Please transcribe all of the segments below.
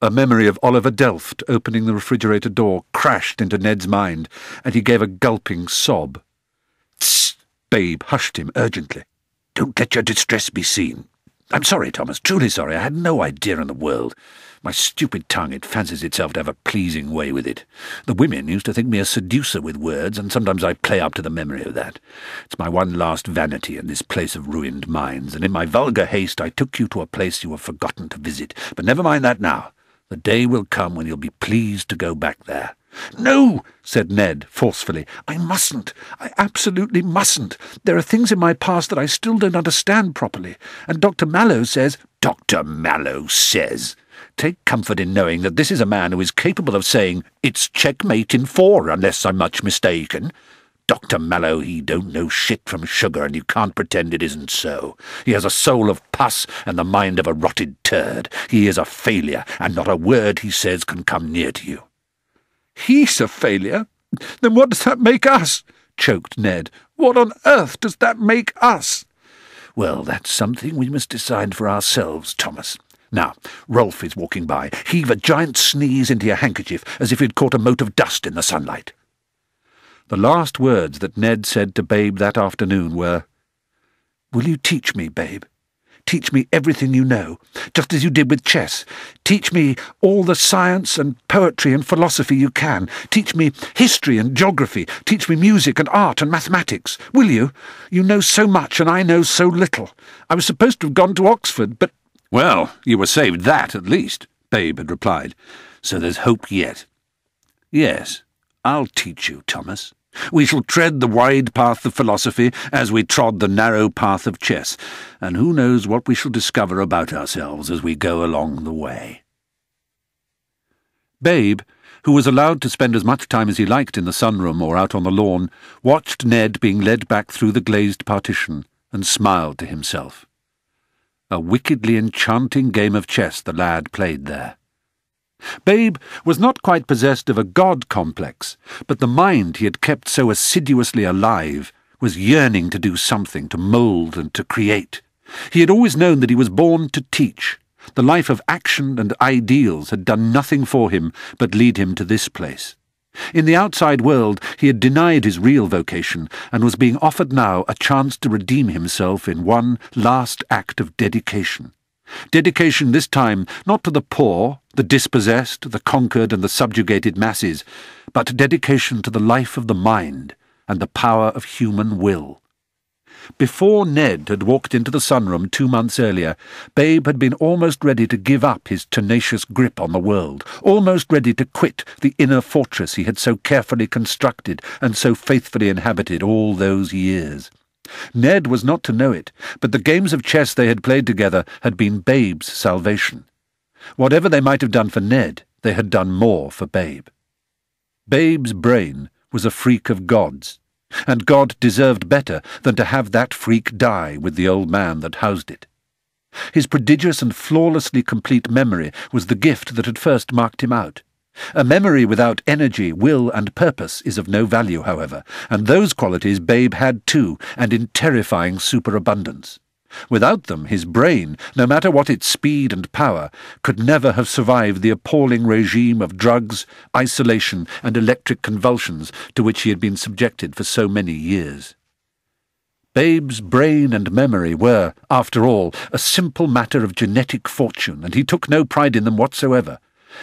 A memory of Oliver Delft opening the refrigerator door crashed into Ned's mind, and he gave a gulping sob. "Tss!" Babe hushed him urgently. "Don't let your distress be seen. I'm sorry, Thomas, truly sorry. I had no idea in the world. My stupid tongue, it fancies itself to have a pleasing way with it. The women used to think me a seducer with words, and sometimes I play up to the memory of that. It's my one last vanity in this place of ruined minds, and in my vulgar haste I took you to a place you have forgotten to visit. But never mind that now. The day will come when you'll be pleased to go back there." "No," said Ned forcefully. "I mustn't. I absolutely mustn't. There are things in my past that I still don't understand properly, and Dr. Mallow says—" "Dr. Mallow says! Take comfort in knowing that this is a man who is capable of saying, 'It's checkmate in 4, unless I'm much mistaken.' Dr. Mallow, he don't know shit from sugar, and you can't pretend it isn't so. He has a soul of pus and the mind of a rotted turd. He is a failure, and not a word he says can come near to you." "He's a failure? Then what does that make us?" choked Ned. "What on earth does that make us?" "Well, that's something we must decide for ourselves, Thomas. Now, Rolf is walking by. Heave a giant sneeze into your handkerchief, as if you'd caught a mote of dust in the sunlight." The last words that Ned said to Babe that afternoon were, "Will you teach me, Babe? Teach me everything you know, just as you did with chess. Teach me all the science and poetry and philosophy you can. Teach me history and geography. Teach me music and art and mathematics. Will you? You know so much and I know so little. I was supposed to have gone to Oxford, but—" "Well, you were saved that, at least," Babe had replied. "So there's hope yet." "Yes, I'll teach you, Thomas. We shall tread the wide path of philosophy as we trod the narrow path of chess, and who knows what we shall discover about ourselves as we go along the way." Babe, who was allowed to spend as much time as he liked in the sunroom or out on the lawn, watched Ned being led back through the glazed partition and smiled to himself. A wickedly enchanting game of chess the lad played there. Babe was not quite possessed of a god complex, but the mind he had kept so assiduously alive was yearning to do something, to mould and to create. He had always known that he was born to teach. The life of action and ideals had done nothing for him but lead him to this place. In the outside world he had denied his real vocation, and was being offered now a chance to redeem himself in one last act of dedication. Dedication this time not to the poor, the dispossessed, the conquered and the subjugated masses, but dedication to the life of the mind and the power of human will. Before Ned had walked into the sunroom 2 months earlier, Babe had been almost ready to give up his tenacious grip on the world, almost ready to quit the inner fortress he had so carefully constructed and so faithfully inhabited all those years. Ned was not to know it, but the games of chess they had played together had been Babe's salvation. Whatever they might have done for Ned, they had done more for Babe. Babe's brain was a freak of God's, and God deserved better than to have that freak die with the old man that housed it. His prodigious and flawlessly complete memory was the gift that had first marked him out. A memory without energy, will, and purpose is of no value, however, and those qualities Babe had too, and in terrifying superabundance. Without them, his brain, no matter what its speed and power, could never have survived the appalling regime of drugs, isolation, and electric convulsions to which he had been subjected for so many years. Babe's brain and memory were, after all, a simple matter of genetic fortune, and he took no pride in them whatsoever.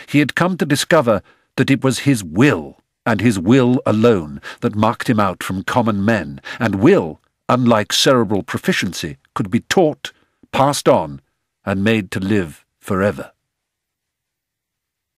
He had come to discover that it was his will, and his will alone, that marked him out from common men, and will, unlike cerebral proficiency, could be taught, passed on, and made to live forever.